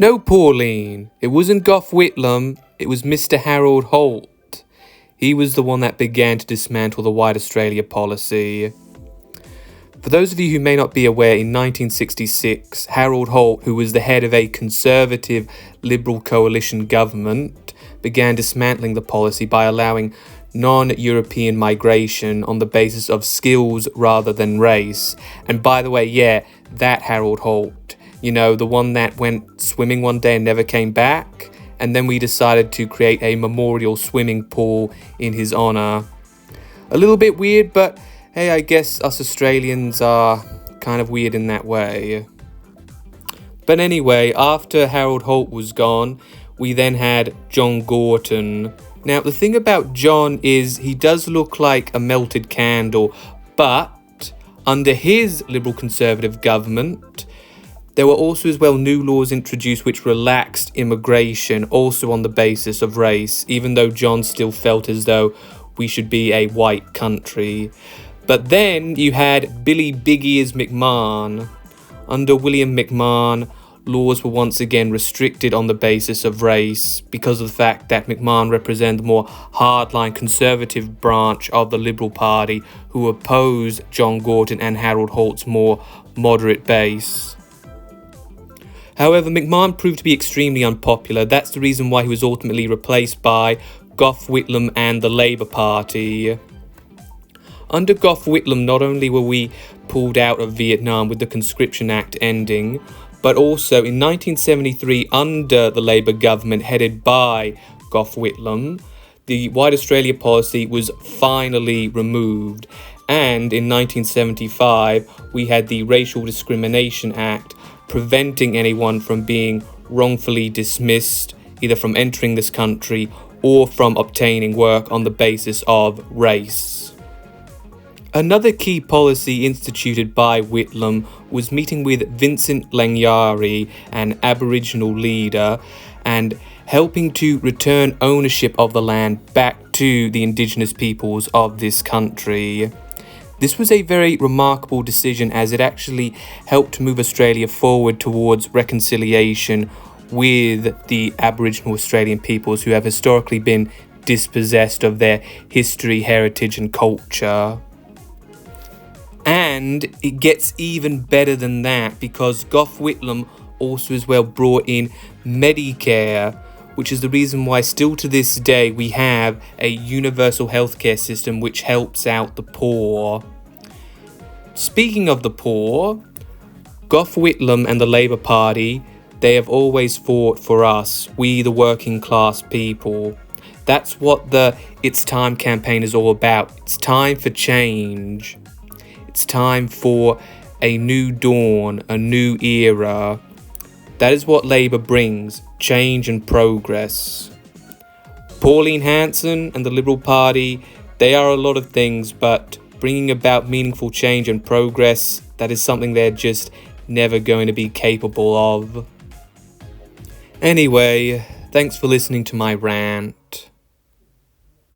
No, Pauline, it wasn't Gough Whitlam, it was Mr. Harold Holt. He was the one that began to dismantle the White Australia policy. For those of you who may not be aware, in 1966, Harold Holt, who was the head of a conservative Liberal coalition government, began dismantling the policy by allowing non-European migration on the basis of skills rather than race. And by the way, yeah, that Harold Holt, you know, the one that went swimming one day and never came back, and then we decided to create a memorial swimming pool in his honour. A little bit weird, but hey, I guess us Australians are kind of weird in that way. But anyway, after Harold Holt was gone, we then had John Gorton. Now, the thing about John is he does look like a melted candle, but under his Liberal Conservative government, there were also as well new laws introduced which relaxed immigration, also on the basis of race, even though John still felt as though we should be a white country. But then you had Billy Big Ears McMahon. Under William McMahon, laws were once again restricted on the basis of race because of the fact that McMahon represented the more hardline conservative branch of the Liberal Party who opposed John Gorton and Harold Holt's more moderate base. However, McMahon proved to be extremely unpopular. That's the reason why he was ultimately replaced by Gough Whitlam and the Labour Party. Under Gough Whitlam, not only were we pulled out of Vietnam with the Conscription Act ending, but also in 1973, under the Labour government headed by Gough Whitlam, the White Australia policy was finally removed. And in 1975, we had the Racial Discrimination Act, preventing anyone from being wrongfully dismissed, either from entering this country or from obtaining work on the basis of race. Another key policy instituted by Whitlam was meeting with Vincent Langyari, an Aboriginal leader, and helping to return ownership of the land back to the Indigenous peoples of this country. This was a very remarkable decision as it actually helped to move Australia forward towards reconciliation with the Aboriginal Australian peoples who have historically been dispossessed of their history, heritage and culture. And it gets even better than that because Gough Whitlam also as well brought in Medicare, which is the reason why still to this day we have a universal healthcare system which helps out the poor. Speaking of the poor, Gough Whitlam and the Labour Party, they have always fought for us, we the working class people. That's what the It's Time campaign is all about. It's time for change. It's time for a new dawn, a new era. That is what Labour brings, change and progress. Paulin Hansons and the Liberal Party, they are a lot of things, but bringing about meaningful change and progress, that is something they're just never going to be capable of. Anyway, thanks for listening to my rant.